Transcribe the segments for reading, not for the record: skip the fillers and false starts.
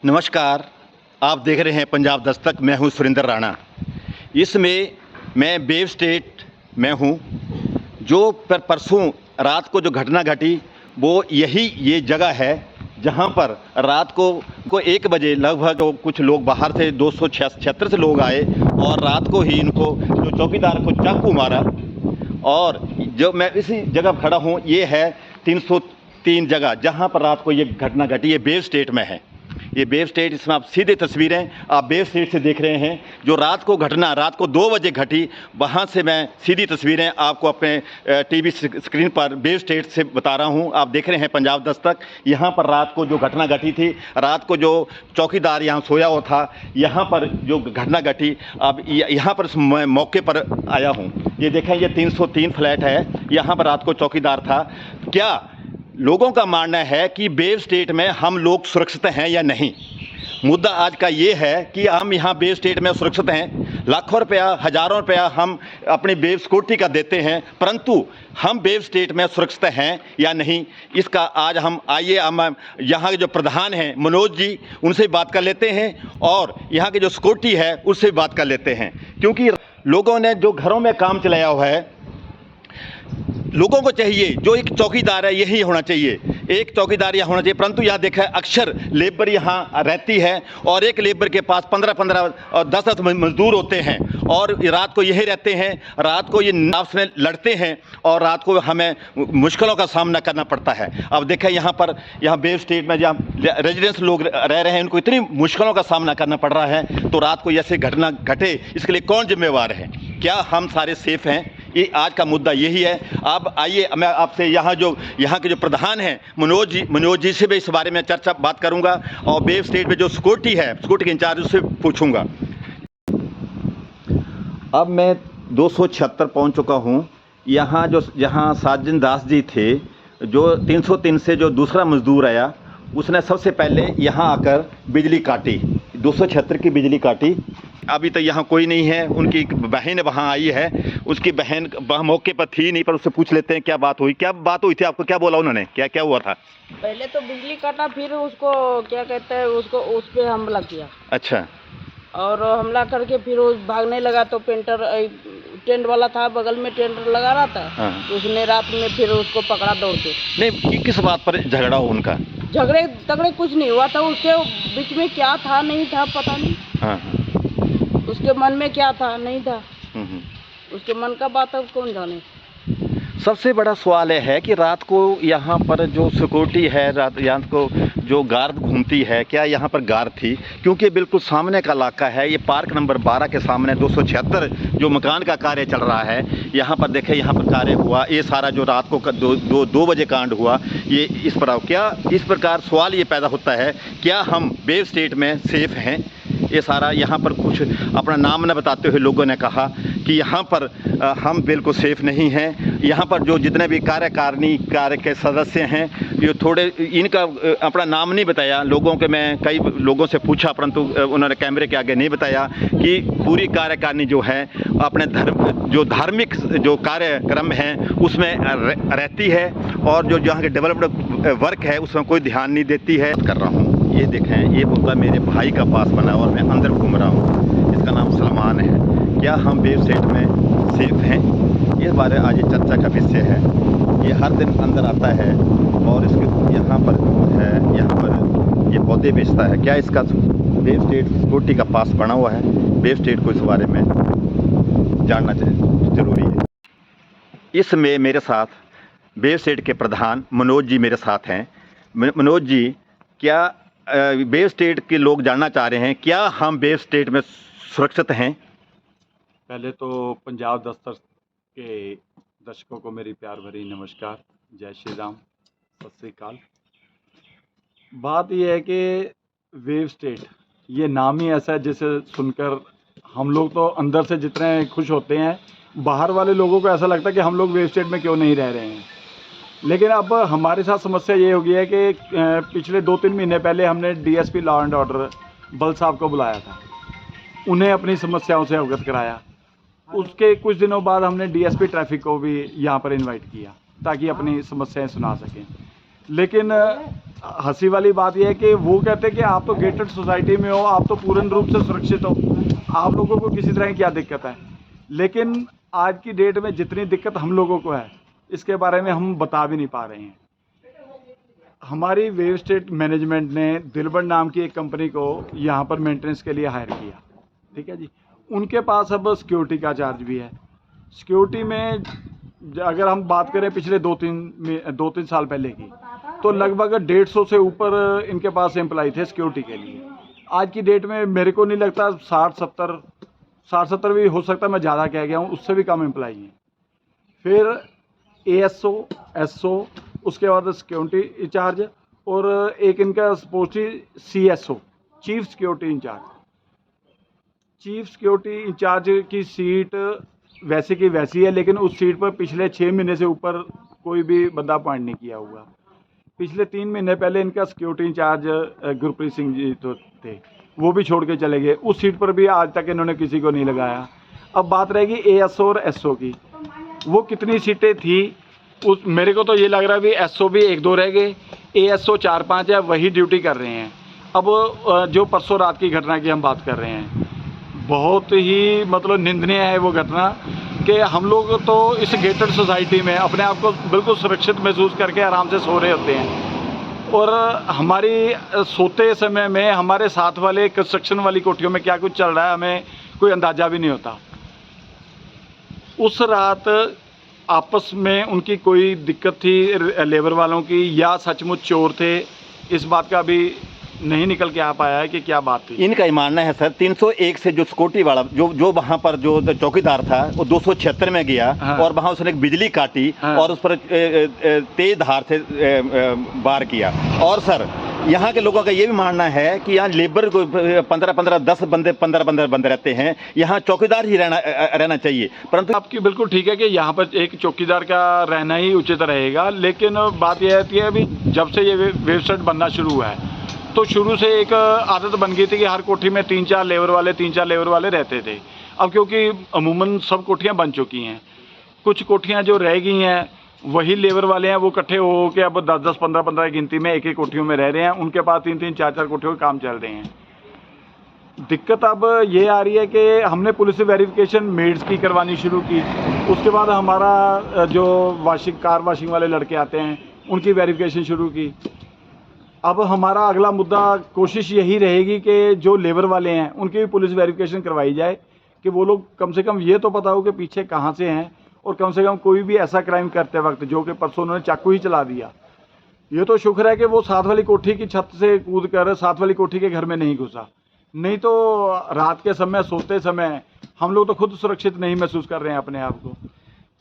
नमस्कार, आप देख रहे हैं पंजाब दस्तक। मैं हूं सुरेंद्र राणा। इसमें मैं बेव स्टेट में हूं। जो परसों रात को जो घटना घटी वो ये जगह है जहां पर रात को 1 बजे लगभग कुछ लोग बाहर से 276 से लोग आए और रात को ही इनको जो चौकीदार को चाकू मारा। और जो मैं इसी जगह खड़ा हूं, ये है 303 जगह जहां पर रात को ये घटना घटी। ये बेव स्टेट में है। ये बेव स्टेट, इसमें आप सीधे तस्वीरें आप बेव स्टेट से देख रहे हैं। जो रात को घटना रात को 2 बजे घटी, वहाँ से मैं सीधी तस्वीरें आपको अपने टीवी स्क्रीन पर बेव स्टेट से बता रहा हूँ। आप देख रहे हैं पंजाब दस्तक। यहाँ पर रात को जो घटना घटी थी, रात को जो चौकीदार यहाँ सोया हुआ था, यहाँ पर जो घटना घटी, अब यहाँ पर मैं मौके पर आया हूँ। ये देखें, ये 303 फ्लैट है। यहाँ पर रात को चौकीदार था। क्या लोगों का मानना है कि बेव स्टेट में हम लोग सुरक्षित हैं या नहीं? मुद्दा आज का ये है कि हम यहाँ बेव स्टेट में सुरक्षित हैं। लाखों रुपया, हज़ारों रुपया हम अपनी बेव सिक्योरिटी का देते हैं, परंतु हम बेव स्टेट में सुरक्षित हैं या नहीं, इसका आज हम यहाँ के जो प्रधान हैं मनोज जी, उनसे बात कर लेते हैं और यहाँ के जो सिक्योरिटी है उससे बात कर लेते हैं। क्योंकि लोगों ने जो घरों में काम चलाया हुआ है, लोगों को चाहिए जो एक चौकीदार है यही होना चाहिए, एक चौकीदार यहाँ होना चाहिए। परंतु यहाँ देखा है अक्सर लेबर यहाँ रहती है और एक लेबर के पास 15-15 और 10-10 मजदूर होते हैं और रात को यही रहते हैं। रात को ये आपस में लड़ते हैं और रात को हमें मुश्किलों का सामना करना पड़ता है। अब देखें यहाँ बेव स्टेट में जहाँ रेजिडेंस लोग रह रहे हैं, उनको इतनी मुश्किलों का सामना करना पड़ रहा है। तो रात को ऐसे घटना घटे, इसके लिए कौन जिम्मेवार है? क्या हम सारे सेफ हैं? ये आज का मुद्दा यही है। अब आइए मैं आपसे यहाँ के जो प्रधान हैं मनोज जी से भी इस बारे में बात करूँगा और बेव स्टेट में जो सिक्योरिटी है, सिक्योरिटी के इंचार्ज, उससे पूछूंगा। अब मैं 276 पहुँच चुका हूँ। जहाँ साजन दास जी थे, जो 303 से जो दूसरा मजदूर आया, उसने सबसे पहले यहाँ आकर बिजली काटी, 276 की बिजली काटी। अभी तो यहाँ कोई नहीं है, उनकी एक बहन वहाँ आई है। उसकी बहन वहाँ मौके पर थी नहीं, पर उससे पूछ लेते हैं क्या बात हुई थी। आपको क्या बोला उन्होंने, क्या हुआ था? पहले तो बिजली काटा, फिर उसको क्या कहते हैं, उस पे हमला किया। अच्छा। और हमला करके फिर वो भागने लगा। तो टेंट वाला था बगल में, टेंट लगा रहा था। हाँ। तो उसने रात में फिर उसको पकड़ा दौड़ के। नहीं, किस बात पर झगड़ा हो उनका? झगड़े तगड़े कुछ नहीं हुआ था। उसके बीच में क्या था नहीं था पता नहीं। हाँ। उसके मन में क्या था नहीं था, उसके मन का बात अब कौन जाने। सबसे बड़ा सवाल यह है कि रात को यहाँ पर जो सिक्योरिटी है, यहाँ को जो गार्ड घूमती है, क्या यहाँ पर गार्ड थी? क्योंकि बिल्कुल सामने का इलाका है, ये पार्क नंबर 12 के सामने 276 जो मकान का कार्य चल रहा है। यहाँ पर देखें, यहाँ पर कार्य हुआ, ये सारा जो रात को 2 बजे कांड हुआ, ये इस प्रकार सवाल ये पैदा होता है, क्या हम बेव स्टेट में सेफ हैं? ये सारा यहाँ पर कुछ अपना नाम न बताते हुए लोगों ने कहा कि यहाँ पर हम बिल्कुल सेफ नहीं हैं। यहाँ पर जो जितने भी कार्यकारिणी के सदस्य हैं, ये थोड़े इनका अपना नाम नहीं बताया लोगों के। मैं कई लोगों से पूछा, परंतु उन्होंने कैमरे के आगे नहीं बताया कि पूरी कार्यकारिणी जो है अपने धार्मिक जो कार्यक्रम हैं उसमें रहती है और जो यहाँ के डेवलप्ड वर्क है उसमें कोई ध्यान नहीं देती है। कर रहा हूँ, ये देखें, ये मुद्दा मेरे भाई का पास बना और मैं अंदर घूम रहा हूँ। इसका नाम सलमान है। क्या हम बेव स्टेट में सेफ हैं? इस बारे आज ये चर्चा का विषय है। ये हर दिन अंदर आता है और इसके यहाँ पर ये पौधे बेचता है। क्या इसका बेव स्टेट सिक्योरिटी का पास बना हुआ है? बेव स्टेट को इस बारे में जानना जरूरी है। इसमें मेरे साथ बेव स्टेट के प्रधान मनोज जी मेरे साथ हैं। मनोज जी, क्या बेव स्टेट के लोग जानना चाह रहे हैं, क्या हम बेव स्टेट में सुरक्षित हैं? पहले तो पंजाब दस्तक के दर्शकों को मेरी प्यार भरी नमस्कार, जय श्री राम, सत श्री अकाल। बात यह है कि बेव स्टेट, ये नाम ही ऐसा है जिसे सुनकर हम लोग तो अंदर से जितने खुश होते हैं, बाहर वाले लोगों को ऐसा लगता है कि हम लोग बेव स्टेट में क्यों नहीं रह रहे हैं। लेकिन अब हमारे साथ समस्या ये हो गई है कि पिछले 2-3 महीने पहले हमने डीएसपी लॉ एंड ऑर्डर बल साहब को बुलाया था, उन्हें अपनी समस्याओं से अवगत कराया। उसके कुछ दिनों बाद हमने डीएसपी ट्रैफिक को भी यहाँ पर इनवाइट किया ताकि अपनी समस्याएं सुना सकें। लेकिन हंसी वाली बात यह है कि वो कहते हैं कि आप तो गेटेड सोसाइटी में हो, आप तो पूर्ण रूप से सुरक्षित हो, आप लोगों को किसी तरह की क्या दिक्कत है। लेकिन आज की डेट में जितनी दिक्कत हम लोगों को है, इसके बारे में हम बता भी नहीं पा रहे हैं। हमारी वेव स्टेट मैनेजमेंट ने दिलबर नाम की एक कंपनी को यहाँ पर मेंटेनेंस के लिए हायर किया, ठीक है जी। उनके पास अब सिक्योरिटी का चार्ज भी है। सिक्योरिटी में अगर हम बात करें पिछले 2-3 साल पहले की, तो लगभग 150 से ऊपर इनके पास एम्प्लॉय थे सिक्योरिटी के लिए। आज की डेट में मेरे को नहीं लगता 60-70 भी हो सकता है, मैं ज़्यादा कह गया हूँ, उससे भी कम एम्प्लॉय हैं। फिर ASO, SO, उसके बाद सिक्योरिटी इंचार्ज, और एक इनका पोस्ट ही CSO, chief security in charge. Chief security in charge की सीट वैसे की वैसी है, लेकिन उस सीट पर पिछले 6 महीने से ऊपर कोई भी बंदा अपॉइंट नहीं किया हुआ। पिछले 3 महीने पहले इनका सिक्योरिटी इंचार्ज गुरप्रीत सिंह जी तो थे, वो भी छोड़ के चले गए। उस सीट पर भी आज तक इन्होंने किसी को नहीं लगाया। अब बात रहेगी ASO और SO की, वो कितनी सीटें थी उस, मेरे को तो ये लग रहा है भी SO भी 1-2 रह गए, ASO 4-5 है, वही ड्यूटी कर रहे हैं। अब जो परसों रात की घटना की हम बात कर रहे हैं, बहुत ही मतलब निंदनीय है वो घटना कि हम लोग तो इस गेटेड सोसाइटी में अपने आप को बिल्कुल सुरक्षित महसूस करके आराम से सो रहे होते हैं, और हमारी सोते समय में हमारे साथ वाले कंस्ट्रक्शन वाली कोठियों में क्या कुछ चल रहा है हमें कोई अंदाज़ा भी नहीं होता। उस रात आपस में उनकी कोई दिक्कत थी लेबर वालों की, या सचमुच चोर थे, इस बात का भी नहीं निकल के आ पाया है कि क्या बात थी। इनका ये मानना है सर 301 से जो सिक्योरिटी वाला जो वहाँ पर जो चौकीदार था वो 276 में गया, हाँ। और वहाँ उसने एक बिजली काटी, हाँ। और उस पर तेज धार से वार किया। और सर यहाँ के लोगों का ये भी मानना है कि यहाँ लेबर को 15-10 बंदे रहते हैं, यहाँ चौकीदार ही रहना चाहिए। परंतु आपकी बिल्कुल ठीक है कि यहाँ पर एक चौकीदार का रहना ही उचित रहेगा, लेकिन बात यह आती है अभी जब से ये वेबसाइट बनना शुरू हुआ है, तो शुरू से एक आदत बन गई थी कि हर कोठी में 3-4 लेबर वाले रहते थे। अब क्योंकि अमूमन सब कोठियाँ बन चुकी हैं, कुछ कोठियाँ जो रह गई हैं वही लेबर वाले हैं, वो इकट्ठे हो के अब 10-10, 15-15 की गिनती में एक एक कोठियों में रह रहे हैं। उनके पास 3-3, 4-4 कोठियों के काम चल रहे हैं। दिक्कत अब ये आ रही है कि हमने पुलिस से वेरिफिकेशन मेड्स की करवानी शुरू की, उसके बाद हमारा जो कार वाशिंग वाले लड़के आते हैं उनकी वेरिफिकेशन शुरू की। अब हमारा अगला मुद्दा कोशिश यही रहेगी कि जो लेबर वाले हैं उनकी भी पुलिस वेरिफिकेशन करवाई जाए कि वो लोग कम से कम ये तो पता हो कि पीछे कहाँ से हैं, और कम से कम कोई भी ऐसा क्राइम करते वक्त, जो कि परसों उन्होंने चाकू ही चला दिया, ये तो शुक्र है कि वो साथ वाली कोठी की छत से कूद कर साथ वाली कोठी के घर में नहीं घुसा, नहीं तो रात के समय सोते समय हम लोग तो खुद सुरक्षित नहीं महसूस कर रहे हैं अपने आप को।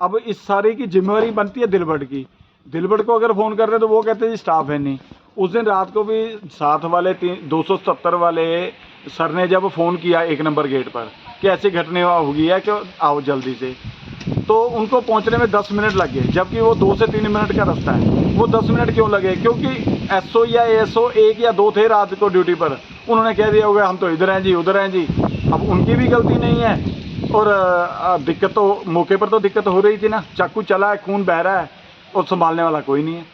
अब इस सारी की जिम्मेवारी बनती है दिलबड़ की। दिलबड़ को अगर फ़ोन कर रहे हैं तो वो कहते हैं जी स्टाफ है नहीं। उस दिन रात को भी साथ वाले 277 वाले सर ने जब फ़ोन किया 1 नंबर गेट पर कि ऐसी घटना हो गई है कि आओ जल्दी से, तो उनको पहुंचने में 10 मिनट लग गए, जबकि वो 2 से 3 मिनट का रास्ता है। वो 10 मिनट क्यों लगे? क्योंकि SO या ASO 1 या 2 थे रात को ड्यूटी पर, उन्होंने कह दिया होगा हम तो इधर हैं जी, उधर हैं जी। अब उनकी भी गलती नहीं है, और दिक्कत तो मौके पर तो दिक्कत हो रही थी ना, चाकू चला है, खून बह रहा है, और संभालने वाला कोई नहीं है।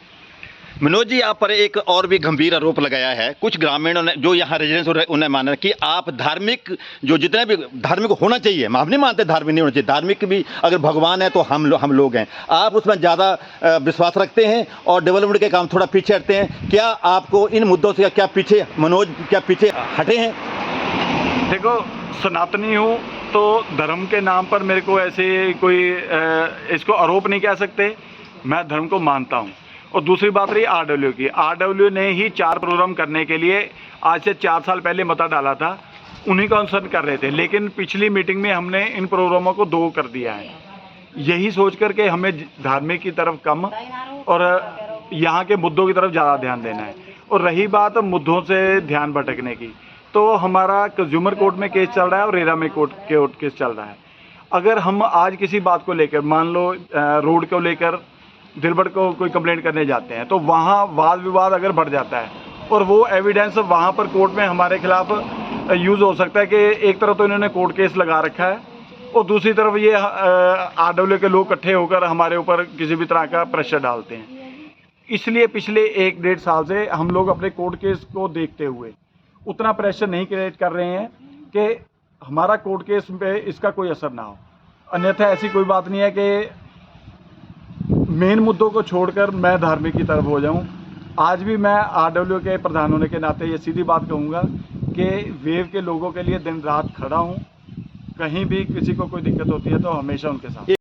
मनोज जी, आप पर एक और भी गंभीर आरोप लगाया है। कुछ ग्रामीणों ने जो यहाँ रेजिडेंस उन्हें माना कि आप धार्मिक, जो जितने भी धार्मिक होना चाहिए, हम नहीं मानते धार्मिक नहीं होना चाहिए, धार्मिक भी अगर भगवान है तो हम लोग हैं, आप उसमें ज़्यादा विश्वास रखते हैं और डेवलपमेंट के काम थोड़ा पीछे हटते हैं। क्या आपको इन मुद्दों से क्या पीछे, मनोज क्या पीछे हटे हैं? देखो, सनातनी हूँ तो धर्म के नाम पर मेरे को ऐसे कोई इसको आरोप नहीं कह सकते, मैं धर्म को मानता हूँ। और दूसरी बात रही RW की, RW ने ही 4 प्रोग्राम करने के लिए आज से 4 साल पहले मता डाला था, उन्हीं का अनुसरण कर रहे थे, लेकिन पिछली मीटिंग में हमने इन प्रोग्रामों को 2 कर दिया है, यही सोच कर के हमें धार्मिक की तरफ कम और यहाँ के मुद्दों की तरफ ज़्यादा ध्यान देना है। और रही बात मुद्दों से ध्यान भटकने की, तो हमारा कंज्यूमर कोर्ट में केस चल रहा है और रेरा में कोर्ट केस चल रहा है। अगर हम आज किसी बात को लेकर, मान लो रोड को लेकर दिलबड़ को कोई कंप्लेंट करने जाते हैं, तो वहाँ वाद विवाद अगर बढ़ जाता है और वो एविडेंस वहाँ पर कोर्ट में हमारे खिलाफ यूज़ हो सकता है कि एक तरफ तो इन्होंने कोर्ट केस लगा रखा है और दूसरी तरफ ये RW के लोग इकट्ठे होकर हमारे ऊपर किसी भी तरह का प्रेशर डालते हैं। इसलिए पिछले 1-1.5 साल से हम लोग अपने कोर्ट केस को देखते हुए उतना प्रेशर नहीं क्रिएट कर रहे हैं कि हमारा कोर्ट केस पे इसका कोई असर ना हो। अन्यथा ऐसी कोई बात नहीं है कि मेन मुद्दों को छोड़कर मैं धार्मिक की तरफ हो जाऊं। आज भी मैं आरडब्ल्यू के प्रधान होने के नाते ये सीधी बात कहूँगा कि वेव के लोगों के लिए दिन रात खड़ा हूँ। कहीं भी किसी को कोई दिक्कत होती है तो हमेशा उनके साथ।